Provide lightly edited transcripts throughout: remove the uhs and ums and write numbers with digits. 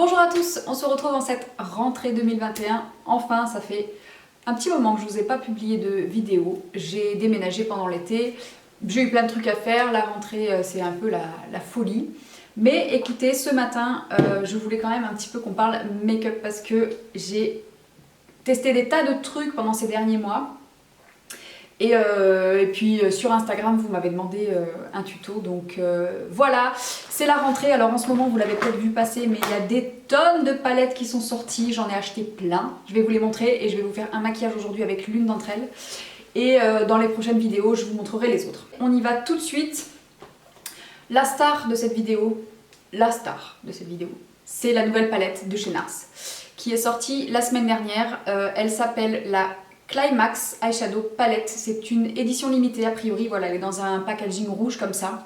Bonjour à tous, on se retrouve en cette rentrée 2021. Enfin, ça fait un petit moment que je vous ai pas publié de vidéo. J'ai déménagé pendant l'été, j'ai eu plein de trucs à faire, la rentrée c'est un peu la folie. Mais écoutez, ce matin, je voulais quand même un petit peu qu'on parle make-up parce que j'ai testé des tas de trucs pendant ces derniers mois. Et puis sur Instagram, vous m'avez demandé un tuto, donc voilà, c'est la rentrée. Alors en ce moment, vous l'avez peut-être vu passer, mais il y a des tonnes de palettes qui sont sorties, j'en ai acheté plein. Je vais vous les montrer et je vais vous faire un maquillage aujourd'hui avec l'une d'entre elles. Et dans les prochaines vidéos, je vous montrerai les autres. On y va tout de suite. La star de cette vidéo, c'est la nouvelle palette de chez NARS, qui est sortie la semaine dernière. Elle s'appelle la Climax Eyeshadow Palette, c'est une édition limitée a priori, voilà, elle est dans un packaging rouge comme ça.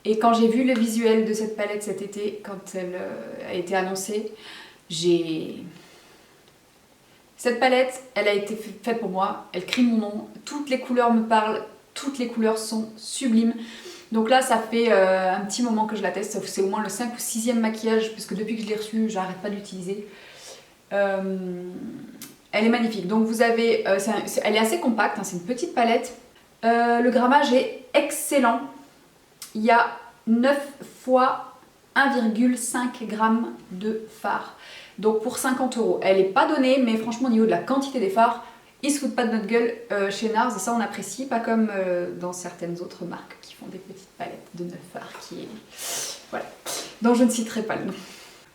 Et quand j'ai vu le visuel de cette palette cet été, quand elle a été annoncée, cette palette, elle a été faite pour moi, elle crie mon nom, toutes les couleurs me parlent, toutes les couleurs sont sublimes. Donc là, ça fait un petit moment que je la teste, c'est au moins le 5 ou 6e maquillage, puisque depuis que je l'ai reçue, j'arrête pas d'utiliser. Elle est magnifique, donc vous avez, elle est assez compacte, hein, c'est une petite palette. Le grammage est excellent. Il y a 9 fois 1,5 g de fard. Donc pour 50 €. Elle n'est pas donnée, mais franchement au niveau de la quantité des fards, ils se foutent pas de notre gueule chez NARS et ça on apprécie, pas comme dans certaines autres marques qui font des petites palettes de 9 fards voilà, dont je ne citerai pas le nom.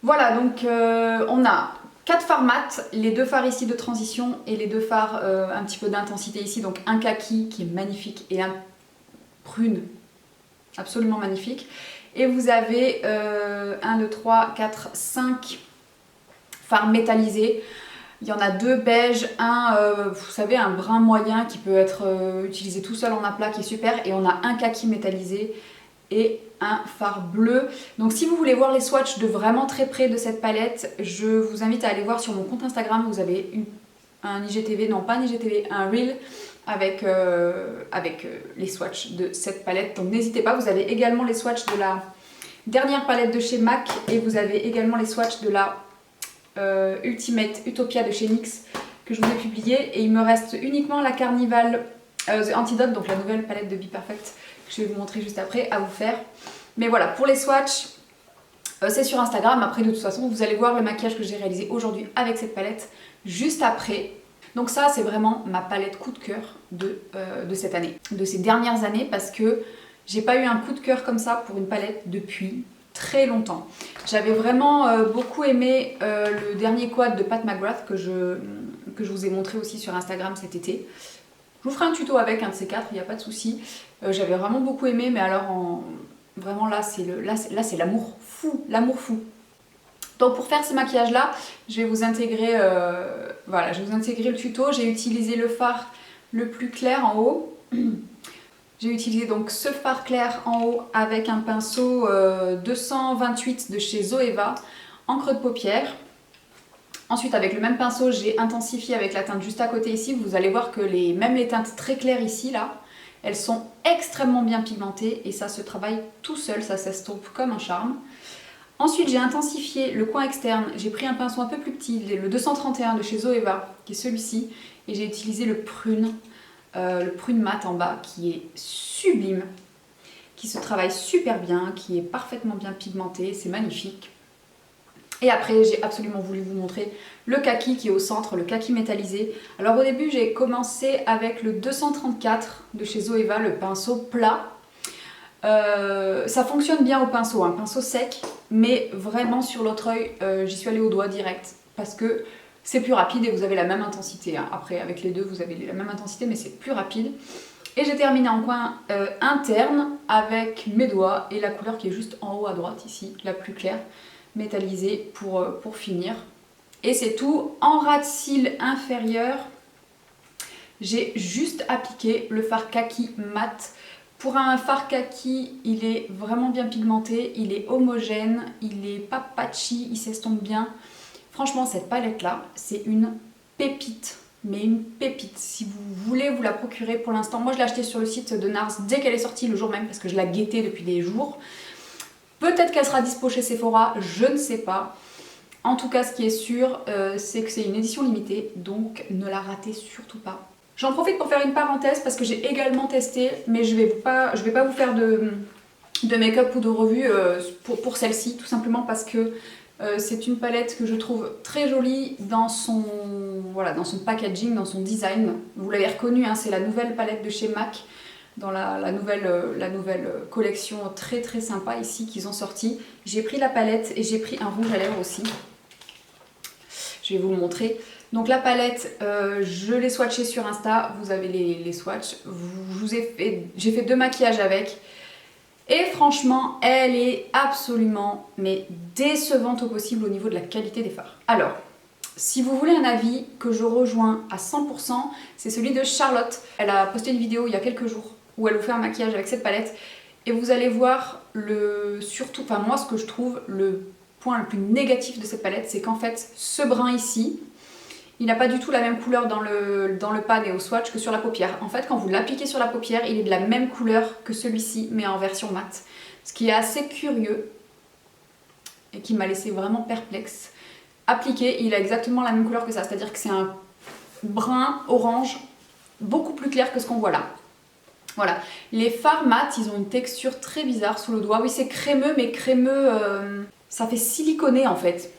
Voilà, donc on a 4 fards mat, les 2 fards ici de transition et les 2 fards un petit peu d'intensité ici, donc un kaki qui est magnifique et un prune absolument magnifique. Et vous avez 1, 2, 3, 4, 5 fards métallisés. Il y en a 2 beiges, vous savez, un brun moyen qui peut être utilisé tout seul en aplat qui est super, et on a un kaki métallisé et un fard bleu. Donc si vous voulez voir les swatchs de vraiment très près de cette palette, je vous invite à aller voir sur mon compte Instagram. Vous avez un IGTV, non pas un IGTV, un Reel avec les swatchs de cette palette. Donc n'hésitez pas, vous avez également les swatchs de la dernière palette de chez MAC et vous avez également les swatchs de la Ultimate Utopia de chez NYX que je vous ai publié. Et il me reste uniquement la Carnival The Antidote, donc la nouvelle palette de Be Perfect, que je vais vous montrer juste après à vous faire. Mais voilà, pour les swatchs, c'est sur Instagram. Après, de toute façon, vous allez voir le maquillage que j'ai réalisé aujourd'hui avec cette palette juste après. Donc ça, c'est vraiment ma palette coup de cœur de cette année, de ces dernières années, parce que j'ai pas eu un coup de cœur comme ça pour une palette depuis très longtemps. J'avais vraiment beaucoup aimé le dernier quad de Pat McGrath que je vous ai montré aussi sur Instagram cet été. Je vous ferai un tuto avec un de ces 4, il n'y a pas de souci. J'avais vraiment beaucoup aimé, mais alors vraiment là c'est l'amour fou, l'amour fou. Donc pour faire ce maquillage là, je vais vous intégrer le tuto. J'ai utilisé le fard le plus clair en haut. J'ai utilisé donc ce fard clair en haut avec un pinceau 228 de chez Zoeva en creux de paupière. Ensuite, avec le même pinceau, j'ai intensifié avec la teinte juste à côté ici. Vous allez voir que même les teintes très claires ici, là, elles sont extrêmement bien pigmentées et ça se travaille tout seul, ça s'estompe comme un charme. Ensuite, j'ai intensifié le coin externe. J'ai pris un pinceau un peu plus petit, le 231 de chez Zoeva, qui est celui-ci, et j'ai utilisé le prune mat en bas, qui est sublime, qui se travaille super bien, qui est parfaitement bien pigmenté, c'est magnifique. Et après, j'ai absolument voulu vous montrer le kaki qui est au centre, le kaki métallisé. Alors au début, j'ai commencé avec le 234 de chez Zoeva, le pinceau plat. Ça fonctionne bien au pinceau, un pinceau sec, mais vraiment sur l'autre œil, j'y suis allée au doigt direct, parce que c'est plus rapide et vous avez la même intensité. Hein. Après, avec les deux, vous avez la même intensité, mais c'est plus rapide. Et j'ai terminé en coin interne avec mes doigts et la couleur qui est juste en haut à droite ici, la plus claire, métallisée pour finir. Et c'est tout. En ras de cils inférieur, j'ai juste appliqué le fard kaki mat. Pour un fard kaki, il est vraiment bien pigmenté, il est homogène, il est pas patchy, il s'estompe bien. Franchement, cette palette-là, c'est une pépite, mais une pépite. Si vous voulez vous la procurer pour l'instant, moi je l'ai achetée sur le site de NARS dès qu'elle est sortie, le jour même, parce que je la guettais depuis des jours. Peut-être qu'elle sera dispo chez Sephora, je ne sais pas. En tout cas, ce qui est sûr, c'est que c'est une édition limitée, donc ne la ratez surtout pas. J'en profite pour faire une parenthèse parce que j'ai également testé, mais je vais pas vous faire de make-up ou de revue pour celle-ci, tout simplement parce que c'est une palette que je trouve très jolie dans son, voilà, dans son packaging, dans son design. Vous l'avez reconnue, hein, c'est la nouvelle palette de chez MAC, dans la nouvelle collection très très sympa ici qu'ils ont sorti. J'ai pris la palette et j'ai pris un rouge à lèvres aussi. Je vais vous le montrer. Donc la palette, je l'ai swatchée sur Insta, vous avez les swatchs. J'ai fait 2 maquillages avec. Et franchement, elle est absolument mais décevante au possible au niveau de la qualité des fards. Alors, si vous voulez un avis que je rejoins à 100%, c'est celui de Charlotte. Elle a posté une vidéo il y a quelques jours où elle vous fait un maquillage avec cette palette. Et vous allez voir surtout, enfin moi ce que je trouve le point le plus négatif de cette palette, c'est qu'en fait ce brun ici, il n'a pas du tout la même couleur dans le pan et au swatch que sur la paupière. En fait, quand vous l'appliquez sur la paupière, il est de la même couleur que celui-ci, mais en version mat. Ce qui est assez curieux et qui m'a laissé vraiment perplexe. Appliqué, il a exactement la même couleur que ça, c'est-à-dire que c'est un brun orange beaucoup plus clair que ce qu'on voit là. Voilà, les fards mat, ils ont une texture très bizarre sous le doigt. Oui, c'est crémeux, mais crémeux, ça fait siliconé en fait.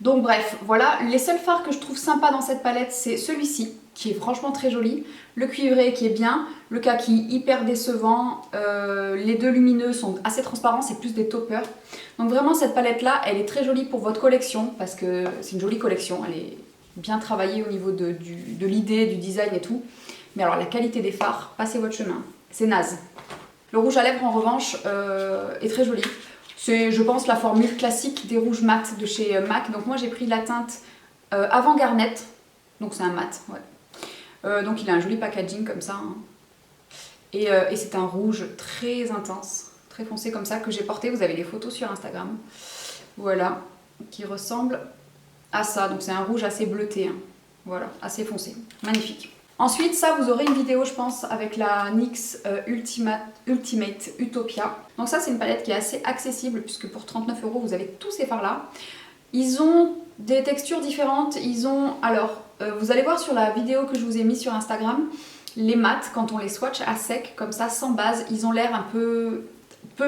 Donc bref, voilà, les seuls fards que je trouve sympas dans cette palette, c'est celui-ci, qui est franchement très joli, le cuivré qui est bien, le kaki hyper décevant, les 2 lumineux sont assez transparents, c'est plus des toppers. Donc vraiment cette palette-là, elle est très jolie pour votre collection, parce que c'est une jolie collection, elle est bien travaillée au niveau de l'idée, du design et tout. Mais alors la qualité des fards, passez votre chemin, c'est naze. Le rouge à lèvres en revanche est très joli. C'est, je pense, la formule classique des rouges mat de chez MAC. Donc moi j'ai pris la teinte Avant Garnet, donc c'est un mat, ouais. Donc il a un joli packaging comme ça. Hein. Et c'est un rouge très intense, très foncé comme ça que j'ai porté. Vous avez les photos sur Instagram. Voilà, qui ressemble à ça. Donc c'est un rouge assez bleuté, hein. Voilà, assez foncé, magnifique. Ensuite, ça, vous aurez une vidéo, je pense, avec la NYX Ultimate Utopia. Donc ça, c'est une palette qui est assez accessible, puisque pour 39 €, vous avez tous ces fards-là. Ils ont des textures différentes. Ils ont, alors, vous allez voir sur la vidéo que je vous ai mise sur Instagram, les mats, quand on les swatch à sec, comme ça, sans base, ils ont l'air un peu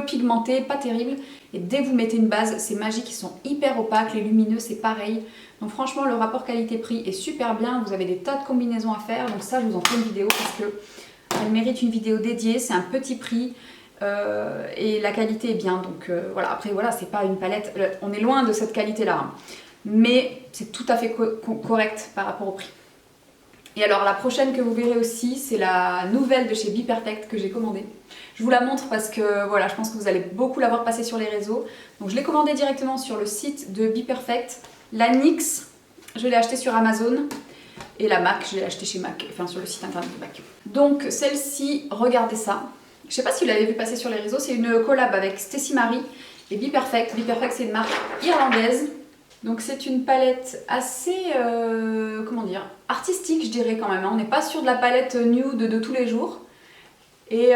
pigmentés, pas terrible. Et dès que vous mettez une base, c'est magique, ils sont hyper opaques. Les lumineux, c'est pareil. Donc franchement, le rapport qualité-prix est super bien. Vous avez des tas de combinaisons à faire. Donc ça, je vous en fais une vidéo parce que elle mérite une vidéo dédiée. C'est un petit prix et la qualité est bien. Donc voilà, après voilà, c'est pas une palette. On est loin de cette qualité-là. Hein. Mais c'est tout à fait correct par rapport au prix. Et alors la prochaine que vous verrez aussi, c'est la nouvelle de chez Be Perfect que j'ai commandée. Je vous la montre parce que voilà, je pense que vous allez beaucoup la voir passer sur les réseaux. Donc je l'ai commandée directement sur le site de Be Perfect. La NYX, je l'ai achetée sur Amazon. Et la MAC, je l'ai achetée chez MAC, enfin sur le site internet de MAC. Donc celle-ci, regardez ça. Je sais pas si vous l'avez vu passer sur les réseaux, c'est une collab avec Stacey Marie et Be Perfect. Be Perfect, c'est une marque irlandaise. Donc c'est une palette assez, comment dire, artistique je dirais quand même. Hein. On n'est pas sur de la palette nude de tous les jours. Et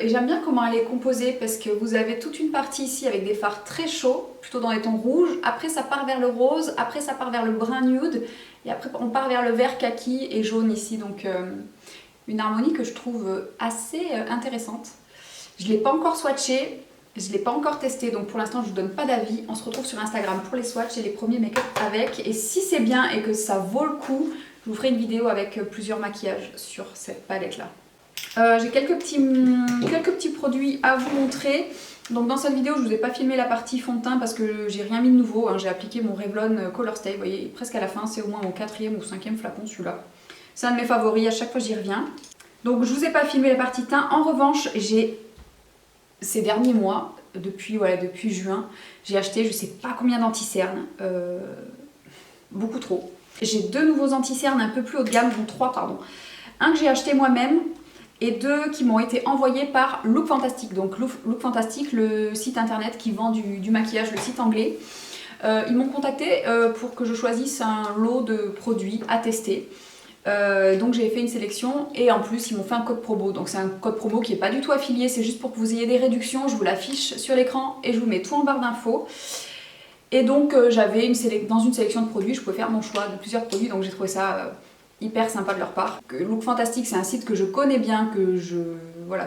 j'aime bien comment elle est composée parce que vous avez toute une partie ici avec des fards très chauds, plutôt dans les tons rouges. Après ça part vers le rose, après ça part vers le brun nude. Et après on part vers le vert kaki et jaune ici. Donc une harmonie que je trouve assez intéressante. Je ne l'ai pas encore swatchée. Je ne l'ai pas encore testé, donc pour l'instant je ne vous donne pas d'avis. On se retrouve sur Instagram pour les swatchs et les premiers make-up avec. Et si c'est bien et que ça vaut le coup, je vous ferai une vidéo avec plusieurs maquillages sur cette palette-là. J'ai quelques petits produits à vous montrer. Donc dans cette vidéo, je ne vous ai pas filmé la partie fond de teint parce que j'ai rien mis de nouveau. Hein. J'ai appliqué mon Revlon Color Stay, vous voyez, presque à la fin. C'est au moins mon 4e ou 5e flacon celui-là. C'est un de mes favoris, à chaque fois j'y reviens. Donc je ne vous ai pas filmé la partie teint. En revanche, j'ai... Ces derniers mois, depuis juin, j'ai acheté je sais pas combien d'anti-cernes, beaucoup trop. J'ai 2 nouveaux anti-cernes un peu plus haut de gamme, donc 3 pardon. Un que j'ai acheté moi-même et 2 qui m'ont été envoyés par Look Fantastic. Donc Look Fantastic, le site internet qui vend du maquillage, le site anglais. Ils m'ont contacté pour que je choisisse un lot de produits à tester. Donc j'ai fait une sélection et en plus ils m'ont fait un code promo. Donc c'est un code promo qui n'est pas du tout affilié, c'est juste pour que vous ayez des réductions. Je vous l'affiche sur l'écran et je vous mets tout en barre d'infos. Et donc j'avais dans une sélection de produits, je pouvais faire mon choix de plusieurs produits, donc j'ai trouvé ça hyper sympa de leur part. Look Fantastic, c'est un site que je connais bien, que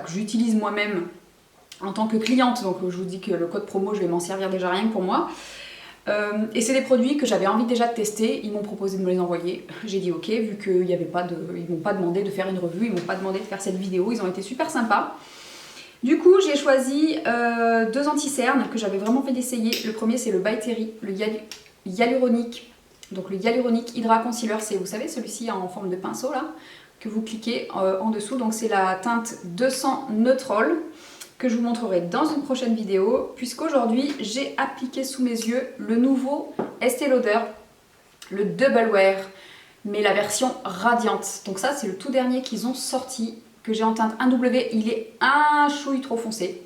j'utilise moi-même en tant que cliente, donc je vous dis que le code promo, je vais m'en servir déjà rien que pour moi. Et c'est des produits que j'avais envie déjà de tester, ils m'ont proposé de me les envoyer. J'ai dit ok, vu qu'ils m'ont pas demandé de faire une revue, ils m'ont pas demandé de faire cette vidéo, ils ont été super sympas. Du coup, j'ai choisi deux anti-cernes que j'avais vraiment fait d'essayer. Le premier, c'est le By Terry, le Hyaluronic. Donc le Hyaluronic Hydra Concealer, c'est, vous savez, celui-ci en forme de pinceau là, que vous cliquez en dessous. Donc c'est la teinte 200 Neutral, que je vous montrerai dans une prochaine vidéo, puisqu'aujourd'hui, j'ai appliqué sous mes yeux le nouveau Estée Lauder, le Double Wear, mais la version radiante. Donc ça, c'est le tout dernier qu'ils ont sorti, que j'ai en teinte 1W, il est un chouille trop foncé.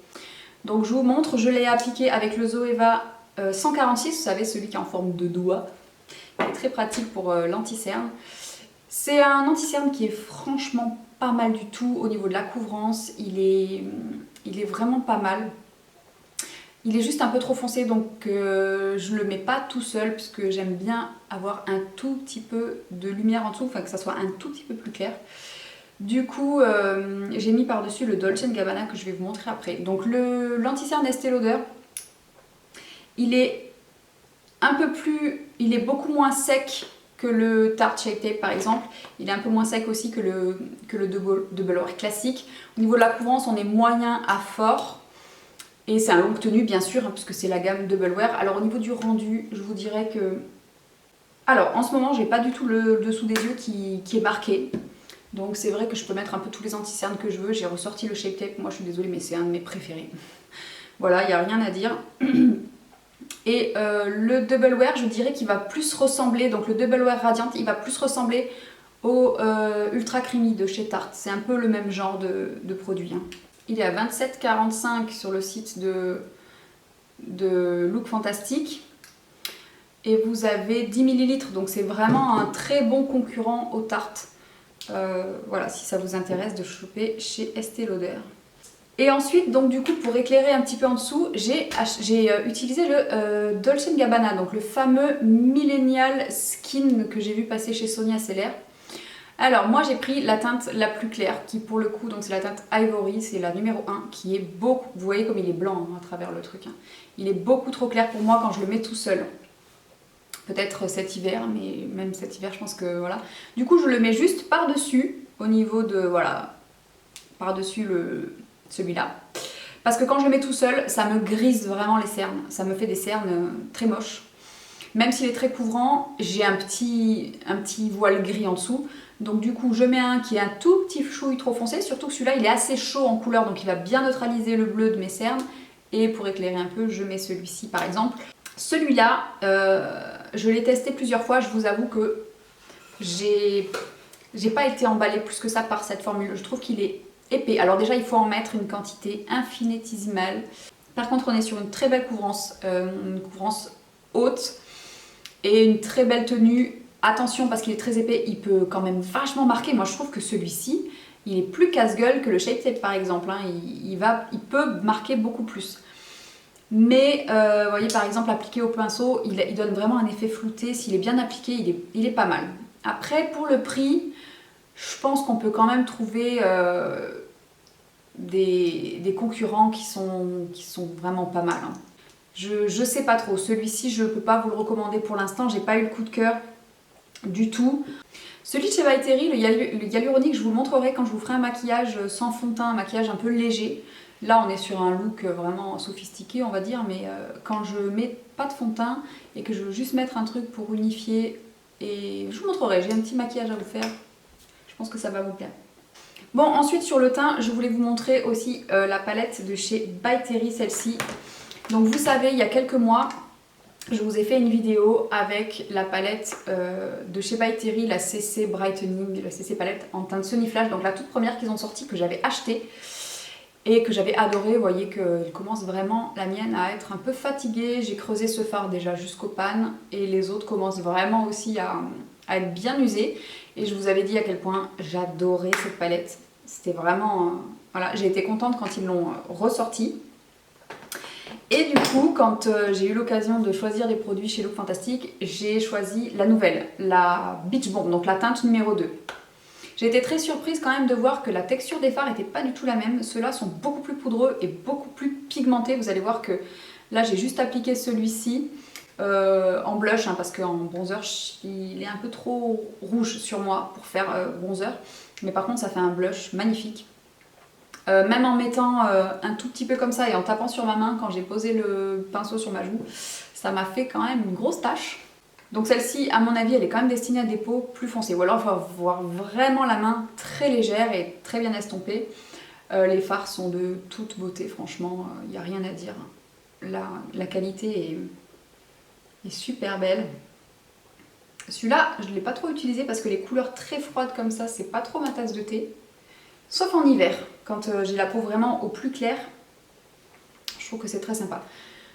Donc je vous montre, je l'ai appliqué avec le Zoeva 146, vous savez, celui qui est en forme de doigt. Il est très pratique pour l'anti-cerne. C'est un anti-cerne qui est franchement pas mal du tout au niveau de la couvrance, il est vraiment pas mal. Il est juste un peu trop foncé, donc je le mets pas tout seul, puisque j'aime bien avoir un tout petit peu de lumière en dessous, enfin que ça soit un tout petit peu plus clair. Du coup, j'ai mis par-dessus le Dolce & Gabbana que je vais vous montrer après. Donc l'anti-cerne Estée Lauder, il est beaucoup moins sec que le Tarte Shape Tape par exemple. Il est un peu moins sec aussi que le Double Wear classique. Au niveau de la couvrance, on est moyen à fort. Et c'est un longue tenue bien sûr, hein, puisque c'est la gamme Double Wear. Alors au niveau du rendu, je vous dirais que... Alors en ce moment, j'ai pas du tout le dessous des yeux qui est marqué. Donc c'est vrai que je peux mettre un peu tous les anti-cernes que je veux. J'ai ressorti le Shape Tape, moi je suis désolée mais c'est un de mes préférés. Voilà, il n'y a rien à dire. Et le Double Wear, je dirais qu'il va plus ressembler, donc le Double Wear Radiant, il va plus ressembler au Ultra Creamy de chez Tarte. C'est un peu le même genre de produit. Hein. Il est à 27,45 sur le site de Look Fantastic. Et vous avez 10 ml, donc c'est vraiment un très bon concurrent aux Tarte. Voilà, si ça vous intéresse de choper chez Estée Lauder. Et ensuite, donc du coup, pour éclairer un petit peu en dessous, j'ai utilisé le Dolce & Gabbana, donc le fameux Millennial Skin que j'ai vu passer chez Sonia Seller. Alors moi j'ai pris la teinte la plus claire, qui pour le coup, donc c'est la teinte Ivory, c'est la numéro 1, qui est beaucoup, vous voyez comme il est blanc hein, à travers le truc. Hein. Il est beaucoup trop clair pour moi quand je le mets tout seul. Peut-être cet hiver, mais même cet hiver je pense que voilà. Du coup je le mets juste par-dessus, au niveau de, voilà, par-dessus celui-là. Parce que quand je le mets tout seul, ça me grise vraiment les cernes. Ça me fait des cernes très moches. Même s'il est très couvrant, j'ai un petit voile gris en dessous. Donc du coup, je mets un qui est un tout petit chouille trop foncé. Surtout que celui-là, il est assez chaud en couleur, donc il va bien neutraliser le bleu de mes cernes. Et pour éclairer un peu, je mets celui-ci par exemple. Celui-là, je l'ai testé plusieurs fois. Je vous avoue que j'ai pas été emballée plus que ça par cette formule. Je trouve qu'il est épais. Alors déjà, il faut en mettre une quantité infinitésimale. Par contre, on est sur une très belle couvrance haute et une très belle tenue. Attention, parce qu'il est très épais, il peut quand même vachement marquer. Moi, je trouve que celui-ci, il est plus casse-gueule que le Shape Tape, par exemple. Hein. Il peut marquer beaucoup plus. Mais, vous voyez, par exemple, appliqué au pinceau, il donne vraiment un effet flouté. S'il est bien appliqué, il est pas mal. Après, pour le prix, je pense qu'on peut quand même trouver des concurrents qui sont vraiment pas mal. Hein. Je sais pas trop. Celui-ci, je peux pas vous le recommander pour l'instant. J'ai pas eu le coup de cœur du tout. Celui de chez By Terry, le Hyaluronique, je vous le montrerai quand je vous ferai un maquillage sans fond de teint, un maquillage un peu léger. Là, on est sur un look vraiment sophistiqué, on va dire, mais quand je mets pas de fond de teint et que je veux juste mettre un truc pour unifier, et je vous montrerai, j'ai un petit maquillage à vous faire. Je pense que ça va vous plaire. Bon, ensuite sur le teint, je voulais vous montrer aussi la palette de chez By Terry, celle-ci. Donc vous savez, il y a quelques mois, je vous ai fait une vidéo avec la palette de chez By Terry, la CC Brightening, la CC palette en teinte Sunny Flash, donc la toute première qu'ils ont sortie, que j'avais achetée et que j'avais adorée. Vous voyez qu'elle commence vraiment, la mienne, à être un peu fatiguée. J'ai creusé ce fard déjà jusqu'aux pannes et les autres commencent vraiment aussi à être bien usées. Et je vous avais dit à quel point j'adorais cette palette. C'était vraiment... voilà, j'ai été contente quand ils l'ont ressortie. Et du coup, quand j'ai eu l'occasion de choisir des produits chez Look Fantastic, j'ai choisi la nouvelle, la Beach Bomb, donc la teinte numéro 2. J'ai été très surprise quand même de voir que la texture des fards n'était pas du tout la même. Ceux-là sont beaucoup plus poudreux et beaucoup plus pigmentés. Vous allez voir que là, j'ai juste appliqué celui-ci en blush, hein, parce qu'en bronzer, il est un peu trop rouge sur moi pour faire bronzer. Mais par contre, ça fait un blush magnifique. Même en mettant un tout petit peu comme ça et en tapant sur ma main quand j'ai posé le pinceau sur ma joue, ça m'a fait quand même une grosse tache. Donc celle-ci, à mon avis, elle est quand même destinée à des peaux plus foncées. Ou alors il faut avoir vraiment la main très légère et très bien estompée. Les fards sont de toute beauté, franchement, il n'y a rien à dire. La qualité est super belle. Celui-là, je ne l'ai pas trop utilisé parce que les couleurs très froides comme ça, c'est pas trop ma tasse de thé. Sauf en hiver, quand j'ai la peau vraiment au plus clair. Je trouve que c'est très sympa.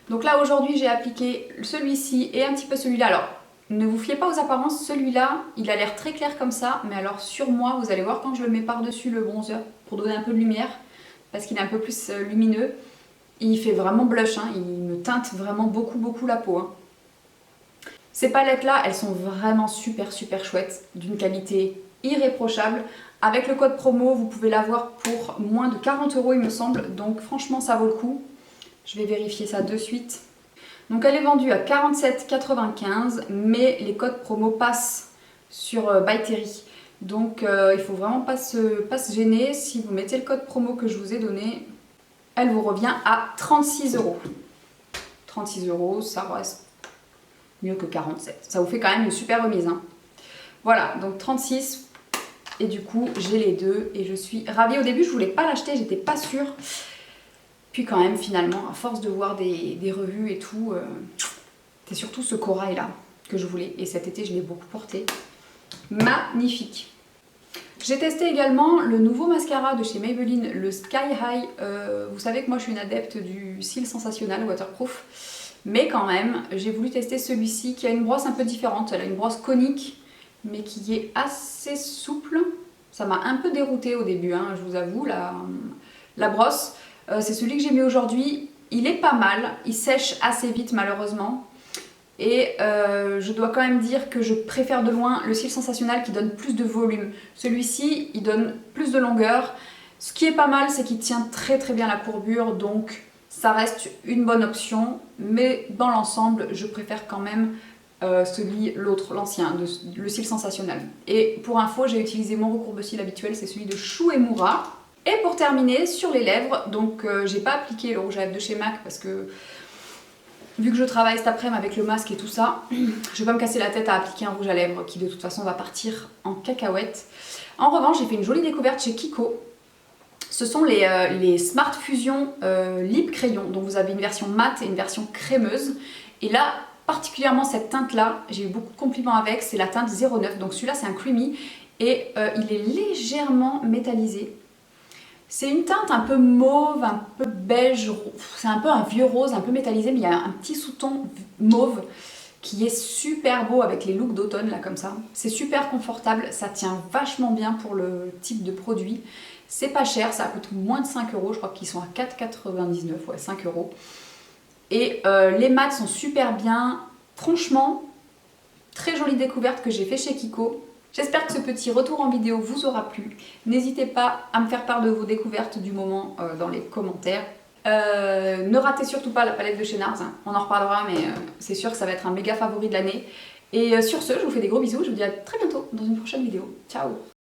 Donc là, aujourd'hui, j'ai appliqué celui-ci et un petit peu celui-là. Alors, ne vous fiez pas aux apparences, celui-là, il a l'air très clair comme ça. Mais alors, sur moi, vous allez voir quand je le mets par-dessus le bronzer, pour donner un peu de lumière, parce qu'il est un peu plus lumineux, il fait vraiment blush, hein, il me teinte vraiment beaucoup la peau. Hein. Ces palettes-là, elles sont vraiment super chouettes, d'une qualité irréprochable. Avec le code promo, vous pouvez l'avoir pour moins de 40 € il me semble, donc franchement ça vaut le coup. Je vais vérifier ça de suite. Donc elle est vendue à 47,95 €, mais les codes promo passent sur By Terry. Donc il faut vraiment pas se gêner. Si vous mettez le code promo que je vous ai donné, elle vous revient à 36 €. 36 €, ça reste mieux que 47. Ça vous fait quand même une super remise. Hein. Voilà, donc 36 €. Et du coup, j'ai les deux et je suis ravie. Au début, je voulais pas l'acheter, j'étais pas sûre. Puis quand même, finalement, à force de voir des revues et tout, c'est surtout ce corail là que je voulais. Et cet été, je l'ai beaucoup porté. Magnifique. J'ai testé également le nouveau mascara de chez Maybelline, le Sky High. Vous savez que moi, je suis une adepte du cils sensationnel waterproof. Mais quand même, j'ai voulu tester celui-ci qui a une brosse un peu différente. Elle a une brosse conique, mais qui est assez souple. Ça m'a un peu déroutée au début, hein, je vous avoue, la brosse. C'est celui que j'ai mis aujourd'hui. Il est pas mal, il sèche assez vite malheureusement. Et je dois quand même dire que je préfère de loin le cils sensationnel qui donne plus de volume. Celui-ci, il donne plus de longueur. Ce qui est pas mal, c'est qu'il tient très bien la courbure, donc ça reste une bonne option. Mais dans l'ensemble, je préfère quand même l'autre, l'ancien, le cils sensationnel. Et pour info, j'ai utilisé mon recourbe-cils habituel, c'est celui de Shu Uemura. Et pour terminer, sur les lèvres, donc j'ai pas appliqué le rouge à lèvres de chez MAC parce que vu que je travaille cet après-midi avec le masque et tout ça, je vais pas me casser la tête à appliquer un rouge à lèvres qui de toute façon va partir en cacahuète. En revanche, j'ai fait une jolie découverte chez Kiko. Ce sont les Smart Fusion Lip Crayon, dont vous avez une version mat et une version crémeuse. Et là, particulièrement cette teinte-là, j'ai eu beaucoup de compliments avec, c'est la teinte 09. Donc celui-là, c'est un creamy et il est légèrement métallisé. C'est une teinte un peu mauve, un peu beige, c'est un peu un vieux rose, un peu métallisé, mais il y a un petit sous-ton mauve qui est super beau avec les looks d'automne là comme ça. C'est super confortable, ça tient vachement bien pour le type de produit. C'est pas cher, ça coûte moins de 5 €, je crois qu'ils sont à 4,99 €, ouais 5 €. Et les mats sont super bien, franchement, très jolie découverte que j'ai fait chez Kiko. J'espère que ce petit retour en vidéo vous aura plu. N'hésitez pas à me faire part de vos découvertes du moment dans les commentaires. Ne ratez surtout pas la palette de chez NARS, hein. On en reparlera, mais c'est sûr que ça va être un méga favori de l'année. Et sur ce, je vous fais des gros bisous, je vous dis à très bientôt dans une prochaine vidéo. Ciao!